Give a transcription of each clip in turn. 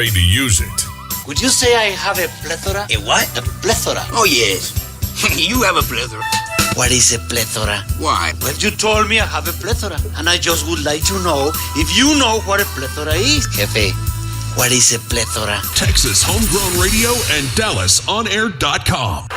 To use it. Would you say I have a plethora? A what? A plethora. Oh, yes. You have a plethora. What is a plethora? Why? Well, you told me I have a plethora, and I just would like to know if you know what a plethora is. Jefe, what is a plethora? Texas Homegrown Radio and DallasOnAir.com.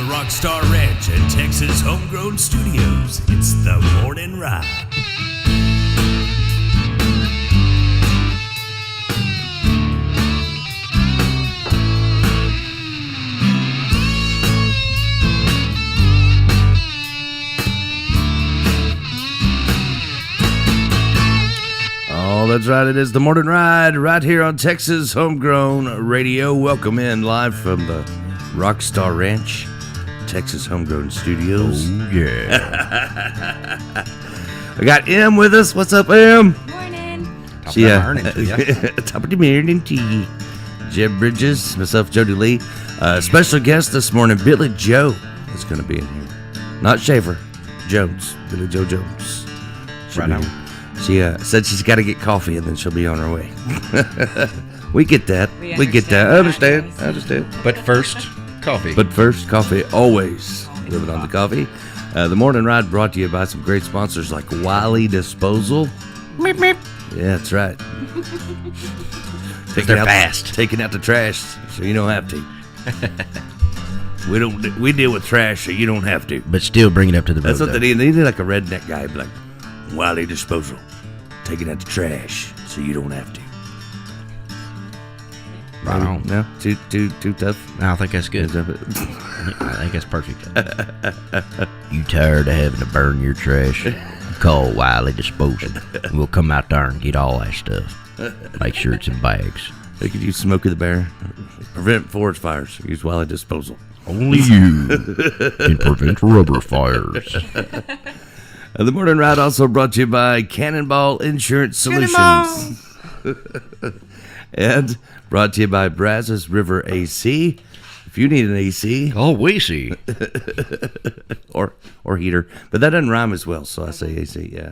Rockstar Ranch at Texas Homegrown Studios. It's the Morning Ride. Oh, that's right. It is the Morning Ride right here on Texas Homegrown Radio. Welcome in live from the Rockstar Ranch, Texas Homegrown Studios. Oh, yeah. I got M with us. What's up, M? Morning. Top of the morning to you. Jeb Bridges, myself, Jody Lee. Special guest this morning, Billy Joe, is going to be in here. Not Schaefer, Jones. Billy Joe Jones. Right now. She said she's got to get coffee and then she'll be on her way. We get that. We get that. I understand. But first, coffee. But first, coffee. Always living on the coffee. The Morning Ride brought to you by some great sponsors like Wiley Disposal. Meep, meep. Yeah, that's right. They're fast. Taking out the trash so you don't have to. We deal with trash so you don't have to. But still bring it up to the boat. That's what they need. They need like a redneck guy, like Wiley Disposal, taking out the trash so you don't have to. Right on. No, too tough. No, I think that's good. I think that's perfect. You tired of having to burn your trash? Call Wiley Disposal. We'll come out there and get all that stuff. Make sure it's in bags. They could use Smokey the Bear. Prevent forest fires. Use Wiley Disposal. Only you can prevent rubber fires. The Morning Ride also brought to you by Cannonball Insurance Solutions. And brought to you by Brazos River AC. If you need an AC. Oh, we see. or heater. But that doesn't rhyme as well, so I say AC, yeah.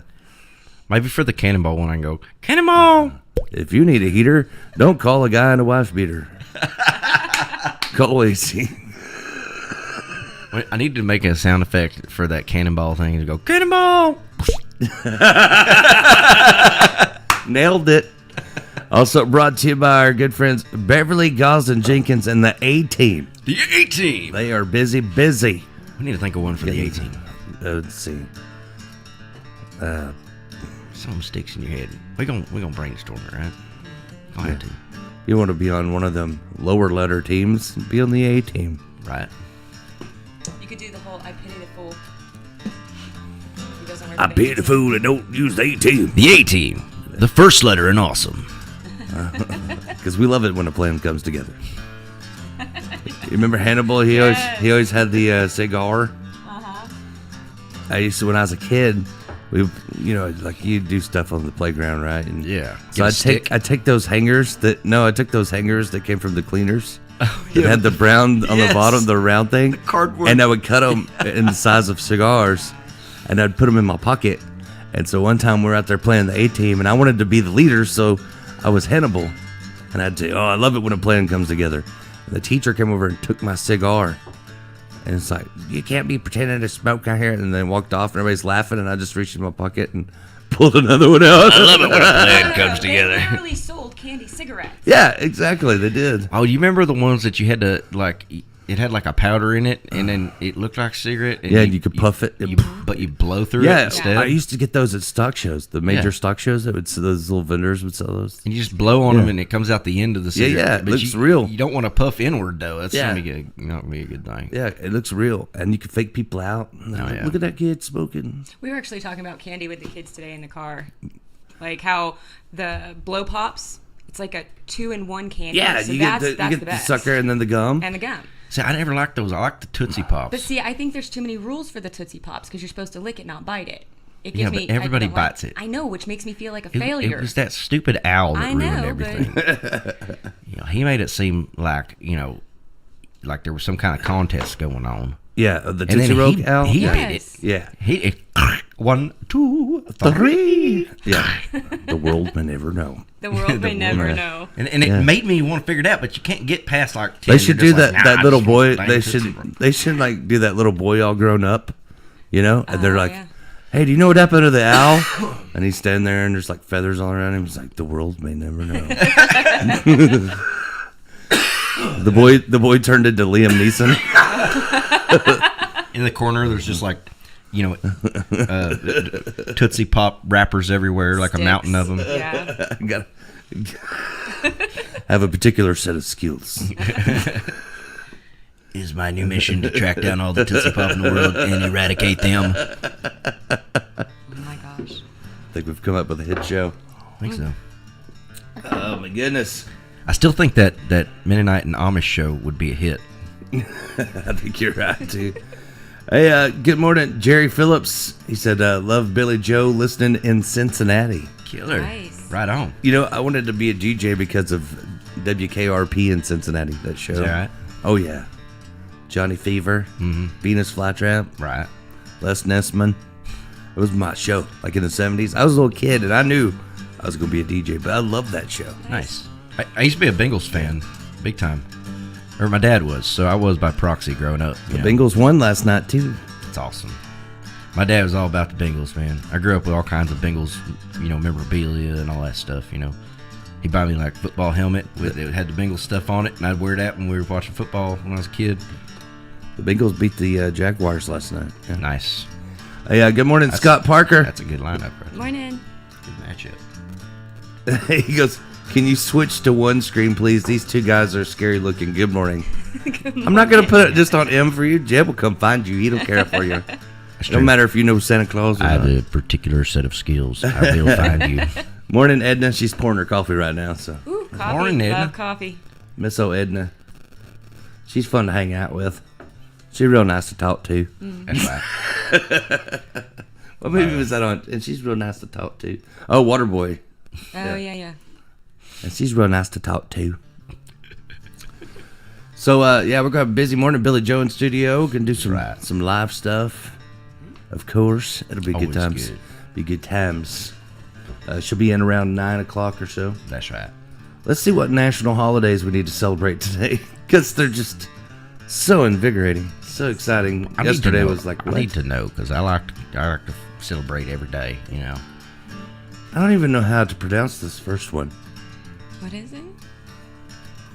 Maybe for the Cannonball one, I can go, Cannonball! If you need a heater, don't call a guy in a wife beater. Call AC. Wait, I need to make a sound effect for that Cannonball thing to go, Cannonball! Nailed it. Also brought to you by our good friends Beverly Gosden Jenkins and the A-Team. The A-Team! They are busy. We need to think of one for the A-Team. Let's see. Something sticks in your head. We're gonna brainstorm it, right? Gonna have to. You want to be on one of them lower letter teams, be on the A-Team. Right. You could do the whole I pity the fool. He doesn't work I for pity the fool that don't use the A-Team. The A-Team. The first letter in awesome. Because we love it when a plan comes together. You remember Hannibal? He always had the cigar. Uh-huh. I used to, when I was a kid, like you do stuff on the playground, right? And Yeah. so I take those hangers I took those hangers that came from the cleaners. That had the brown on the bottom, the round thing. The cardboard. And I would cut them in the size of cigars, and I'd put them in my pocket. And so one time we were out there playing the A-Team, and I wanted to be the leader, so I was Hannibal. And I'd say, I love it when a plan comes together. And the teacher came over and took my cigar. And it's like, you can't be pretending to smoke out here. And then walked off, and everybody's laughing, and I just reached in my pocket and pulled another one out. I love it when a plan comes They together. literally sold candy cigarettes. Yeah, exactly. They did. Oh, you remember the ones that you had to, like, it had like a powder in it, and then it looked like a cigarette. And Yeah, you could puff it. but you blow through it Yeah, instead. I used to get those at stock shows. The major Yeah. stock shows, that would those little vendors would sell those. And you just blow on them, Yeah. and it comes out the end of the Yeah, cigarette. yeah, it But looks you, real. You don't want to puff inward though. That's Yeah. not gonna be a good thing. Yeah, it looks real, and you can fake people out. And they're Oh, like, yeah. Look at that kid smoking. We were actually talking about candy with the kids today in the car. Like how the blow pops, it's like a 2-in-1 candy. Yeah, so you that's get the the best. sucker and then the gum. And the gum. See, I never liked those. I like the Tootsie Pops. But see, I think there's too many rules for the Tootsie Pops because you're supposed to lick it, not bite it. It Yeah, gives but me. everybody I don't like- bites it. I know, which makes me feel like a It- failure. It was that stupid owl that I ruined know, everything. He made it seem like like there was some kind of contest going on. Yeah, the And then Tootsie Roll Owl. he yeah. made it. Yeah. He 1, 2, 3. Yeah. The world may never know. The world may never know. And it Yeah. made me want to figure it out, but you can't get past like 10. They should do You're that. just like, That "Nah, little I just boy. want a They Tootsie Roll." should. They should like do that little boy all grown up. And they're Oh, like, yeah. "Hey, do you know what happened to the owl?" And he's standing there, and there's like feathers all around him. He's like, "The world may never know." The boy turned into Liam Neeson. In the corner, there's just like, Tootsie Pop wrappers everywhere, like a mountain of them. Yeah. Got have a particular set of skills. Is my new mission to track down all the Tootsie Pop in the world and eradicate them? Oh my gosh. I think we've come up with a hit show. I think so. Oh my goodness. I still think that Mennonite and Amish show would be a hit. I think you're right too. Hey, good morning, Jerry Phillips. He said, "Love Billy Joe listening in Cincinnati." Killer. Nice. Right on. You know, I wanted to be a DJ because of WKRP in Cincinnati. That show. Is that right? Oh yeah. Johnny Fever, Venus Flytrap, Right. Les Nessman. It was my show. Like in the 70s, I was a little kid and I knew I was gonna be a DJ, but I loved that show. Nice. I used to be a Bengals fan, big time. Or my dad was, so I was by proxy growing up. The Bengals won last night too. It's awesome. My dad was all about the Bengals, man. I grew up with all kinds of Bengals, memorabilia and all that stuff, He'd buy me like a football helmet with it had the Bengals stuff on it, and I'd wear that when we were watching football when I was a kid. The Bengals beat the Jaguars last night. Yeah. Nice. Hey, good morning, Scott Parker. That's a good lineup right there. Morning. Good matchup. He goes, "Can you switch to one screen, please? These two guys are scary looking. Good morning." I'm not going to put it just on M for you. Jeb will come find you. He don't care for you. No matter if you know Santa Claus or I have not. a particular set of skills. I will find you. Morning, Edna. She's pouring her coffee right now. So, Ooh, coffee. Morning, Edna. Love coffee. Miss O Edna. She's fun to hang out with. She's real nice to talk to. That's right. What movie was that on? And she's real nice to talk to. Oh, Waterboy. Oh, yeah. And she's real nice to talk to. So, we're going to have a busy morning. Billy Joe in studio. Going to do some live stuff. Of course. It'll be good Always times. good. Be good times. She'll be in around 9 o'clock or so. That's right. Let's see what national holidays we need to celebrate today. Because they're just so invigorating. So exciting. I need to Yesterday know. was like, I what? need to know because I like to celebrate every day. I don't even know how to pronounce this first one. What is it?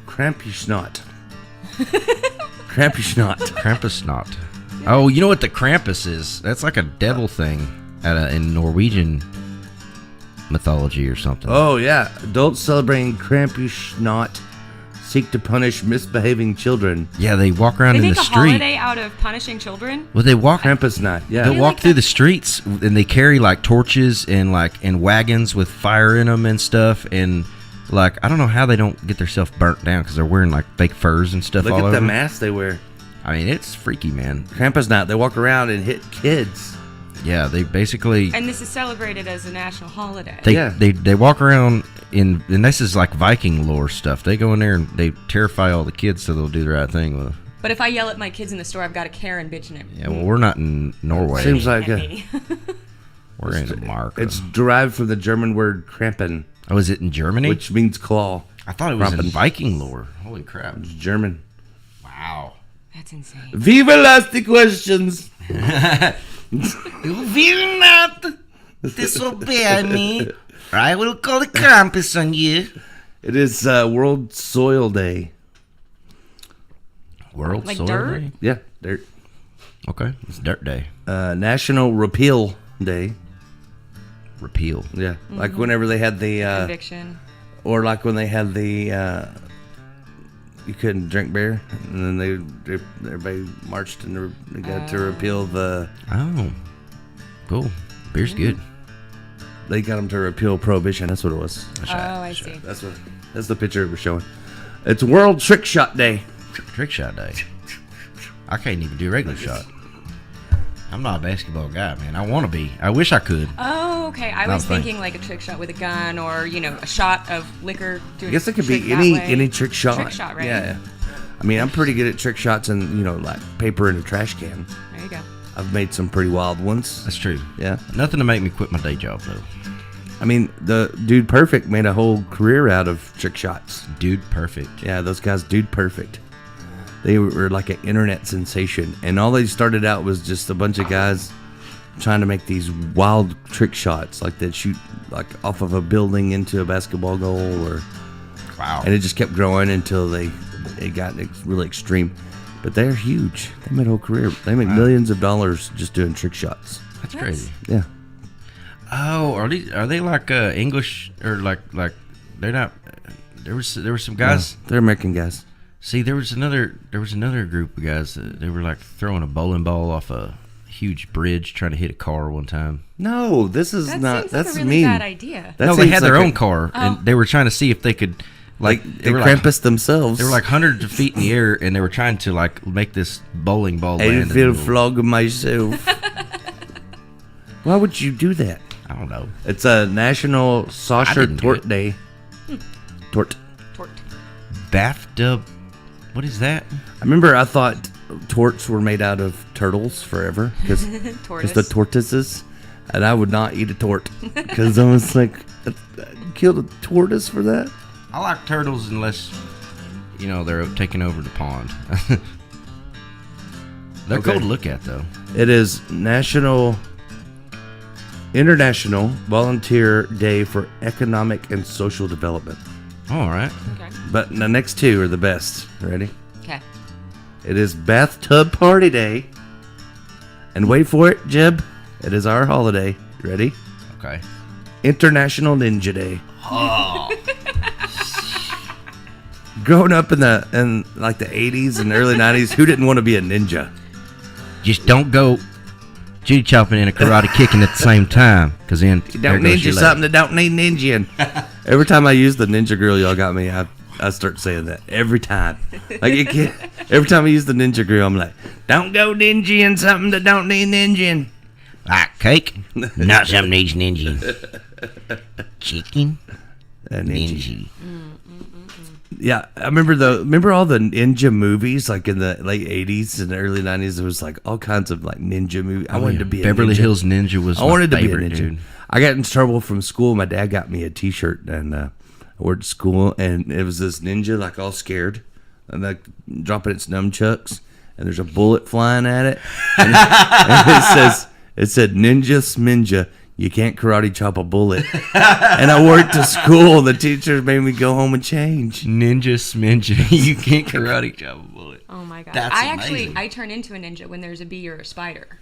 Krampusnacht. Krampusnacht. Krampusnacht. Oh, you know what the Krampus is? That's like a devil thing in Norwegian mythology or something. Oh, yeah. Adults celebrating Krampusnacht seek to punish misbehaving children. Yeah, they walk around They in make the a street. holiday out of punishing children? Well, they walk. Krampusnacht, yeah. They walk like through that? the streets and they carry like torches and wagons with fire in them and stuff. And I don't know how they don't get themselves burnt down because they're wearing like fake furs and stuff Look all at over. the mask they wear. I mean, it's freaky, man. Krampusnacht, they walk around and hit kids. Yeah, they basically And this is celebrated as a national holiday. they walk around and this is like Viking lore stuff. They go in there and they terrify all the kids so they'll do the right thing with them. But if I yell at my kids in the store, I've got a Karen bitching at me. Yeah, well, we're not in Norway. Seems like At me. we're in Denmark. it's derived from the German word Krampen, Oh, is it in Germany? which means claw. I thought it was in Krampen. Viking lore. Holy crap! It's German. Wow. That's insane. Viva las the questions. You will not disobey me. I will call the Krampus on you. It is World Soil Day. World Like Soil dirt? Day? Yeah, dirt. Okay, it's Dirt Day. National Repeal Day. Repeal. Yeah, like whenever they had the, Conviction. or like when they had the, you couldn't drink beer, and then everybody marched and they got to repeal the. Oh, cool. Beer's good. They got them to repeal prohibition. That's what it was. I see. That's the picture it was showing. It's World Trick Shot Day. Trick shot day. I can't even do regular shot. I'm not a basketball guy, man. I want to be. I wish I could. Oh, okay. I Not was a thing. thinking like a trick shot with a gun, or a shot of liquor. I guess it could trick be that any way. trick shot. Trick shot, right? Yeah. I mean, I'm pretty good at trick shots and like paper in a trash can. There you go. I've made some pretty wild ones. That's true. Yeah. Nothing to make me quit my day job, though. I mean, the Dude Perfect made a whole career out of trick shots. Dude, perfect. Yeah, those guys, Dude Perfect. They were like an internet sensation, and all they started out was just a bunch of guys trying to make these wild trick shots, like they'd shoot like off of a building into a basketball goal, or Wow. and it just kept growing until it got really extreme. But they're huge. They made a whole career. They make millions of dollars just doing trick shots. That's crazy. Yeah. Oh, are they like English or like they're not? There was some guys. They're American guys. See, there was another group of guys. They were like throwing a bowling ball off a huge bridge, trying to hit a car one time. No, this is That not. seems That's like a really mean. bad idea. That No, they seems had their like own car, and they were trying to see if they could, Like they they were Krampus themselves. They were like hundreds of feet in the air, and they were trying to like make this bowling ball I land. in the feel middle. flog myself. Why would you do that? I don't know. It's a National I Saucer didn't do Tort it. Day. Tort. Tort. Bathtub. What is that? I remember I thought torts were made out of turtles forever because Tortoise. the tortoises, and I would not eat a tort because I was like, "You killed a tortoise for that?" I like turtles unless, they're taking over the pond. They're Okay. cool to look at, though. It is International Volunteer Day for Economic and Social Development. All right. Okay. But the next two are the best. Ready? Okay. It is Bathtub Party Day. And wait for it, Jeb. It is our holiday. You ready? Okay. International Ninja Day. Growing up in the 80s and early 90s, who didn't want to be a ninja? Just don't go judo chopping and a karate kicking at the same time, because then You don't ninja something that don't need ninja. Every time I use the ninja grill y'all got me, I start saying that every time. Like you can't, every time I use the ninja grill, I'm like, don't go ninja something that don't need ninja. Like cake, not something needs ninja. Chicken, ninja. Yeah, I remember all the ninja movies like in the late 80s and early 90s. There was like all kinds of like ninja movies. I wanted to be Beverly a ninja. Hills Ninja was I wanted my to be a favorite, ninja. dude. I got in trouble from school. My dad got me a T-shirt, and I wore it to school, and it was this ninja like all scared, and like dropping its nunchucks, and there's a bullet flying at it, and it said ninja sminja. You can't karate chop a bullet. And I wore it to school. And the teachers made me go home and change. Ninja sminja. You can't karate chop a bullet. Oh my god. That's amazing. I turn into a ninja when there's a bee or a spider.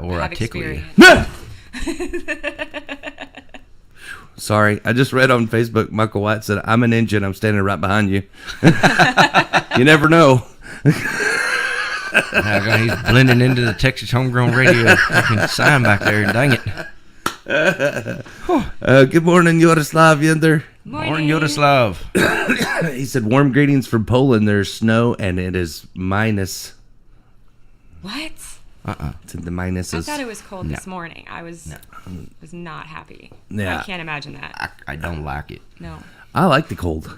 Or I have tickle you. experience. Sorry, I just read on Facebook, Michael White said, I'm a ninja and I'm standing right behind you. You never know. He's blending into the Texas Homegrown Radio fucking sign back there. Dang it. Good morning, Yaroslav Yender. Morning, Yaroslav. He said, warm greetings from Poland. There's snow and it is minus. What? It's in the I minuses. thought it was cold this morning. I was not happy. Yeah. I can't imagine that. I don't like it. No. I like the cold.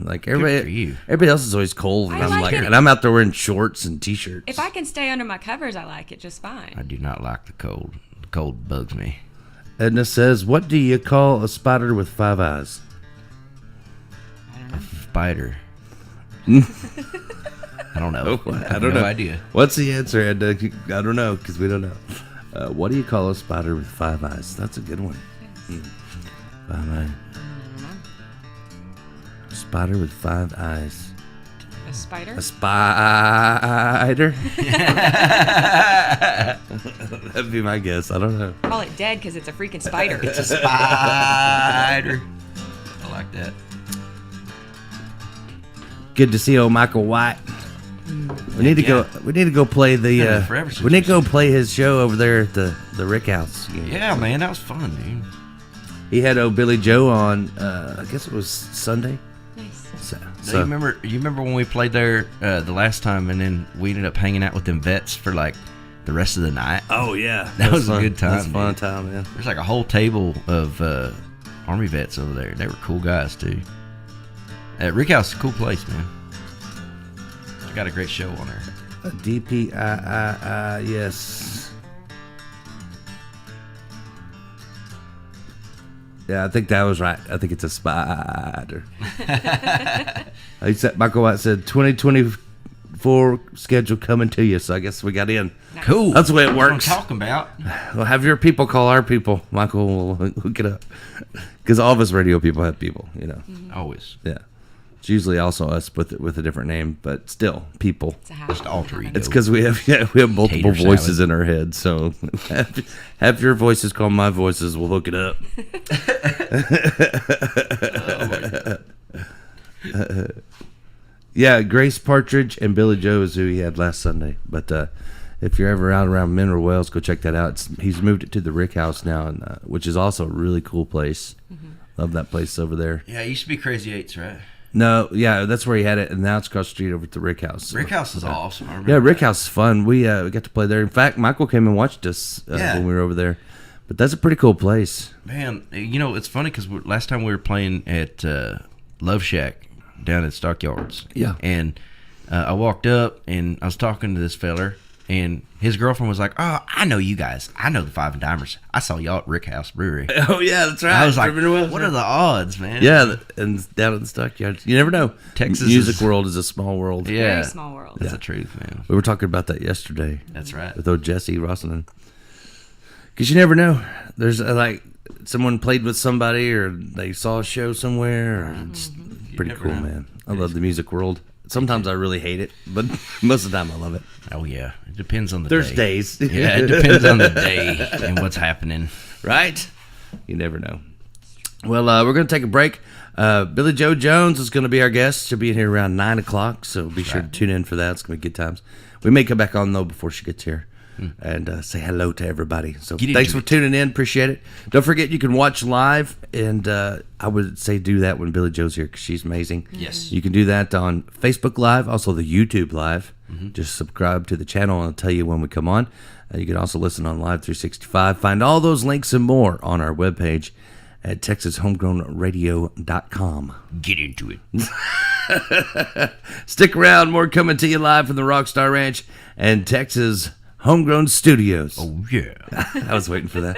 Like for you. everybody else is always cold. And I I'm like like, it. and I'm out there wearing shorts and t-shirts. If I can stay under my covers, I like it just I fine. do not like the cold. The cold bugs me. Edna says, what do you call a spider with 5 eyes? Spider. I don't know. I have don't no know. idea. What's the answer, Edna? I don't know, because we don't know. What do you call a spider with 5 eyes? That's a good one. 5 eyes. Spider with 5 eyes. A spider? A spider? That'd be my guess. I don't know. Call it dead because it's a freaking spider. It's a spider. I like that. Good to see old Michael White. We need to go. We need to go play the. forever since We need to we've go play his show over there at the Rick House. Yeah, man, that was fun, dude. He had old Billy Joe on. I guess it was Sunday. Nice. So, So you remember when we played there the last time, and then we ended up hanging out with them vets for like the rest of the night. Oh yeah, That was a fun. good time, That's a fun dude. time, man. There's like a whole table of Army vets over there. They were cool guys too. Rick House is a cool place, man. They got a great show on there. A DPII, yes. Yeah, I think that was right. I think it's a spider. Michael White said 2024 schedule coming to you, so I guess we got in. Cool. That's the way it That's what works. I'm talking about. Well, have your people call our people. Michael will hook it up. Because all of us radio people have people, you know. Always. Yeah. It's usually also us with a different name, but still people. It's a hash. Just alter ego. It's because we have multiple Tater voices salad. in our head. So have your voices call my voices. We'll hook it up. Yeah, Grace Partridge and Billy Joe is who he had last Sunday. But if you're ever out around Mineral Wells, go check that out. He's moved it to the Rick House now, and which is also a really cool place. Love that place over there. Yeah, it used to be Crazy Eights, right? No, yeah, that's where he had it, and now it's across the street over at the Rick House. Rick House is awesome. I remember Yeah, Rick that. House is fun. We got to play there. In fact, Michael came and watched us Yeah. when we were over there. But that's a pretty cool place. Man, you know, it's funny because last time we were playing at Love Shack down at Stockyards. Yeah. And I walked up and I was talking to this feller, and his girlfriend was like, "Oh, I know you guys. I know the Five and Dimers. I saw y'all at Rick House Brewery." Oh yeah, that's right. I was like, "What are the odds, man?" Yeah, and down in the Stockyards, you never know. Texas music is- world is a small world. Yeah. Very small world. That's the truth, man. We were talking about that yesterday That's right. with old Jesse Rossinen. Because you never know. There's like someone played with somebody, or they saw a show somewhere. Or it's pretty never cool, know. man. I love the music world. Sometimes I really hate it, but most of the time I love it. Oh yeah, it depends on the There's day. days. Yeah, it depends on the day and what's happening. Right? You never know. Well, we're going to take a break. Billy Joe Jones is going to be our guest. She'll be in here around 9 o'clock, so be sure to tune in for that. It's going to be good times. We may come back on, though, before she gets here and say hello to everybody. So Get thanks into for tuning in. Appreciate it. Don't forget, you can watch live, and I would say do that when Billy Joe's here because she's amazing. Yes. You can do that on Facebook Live, also the YouTube Live. Just subscribe to the channel, and I'll tell you when we come on. You can also listen on Live 365. Find all those links and more on our webpage at TexasHomegrownRadio.com. Get into it. Stick around. More coming to you live from the Rockstar Ranch and Texas Homegrown Studios. Oh yeah. I was waiting for that.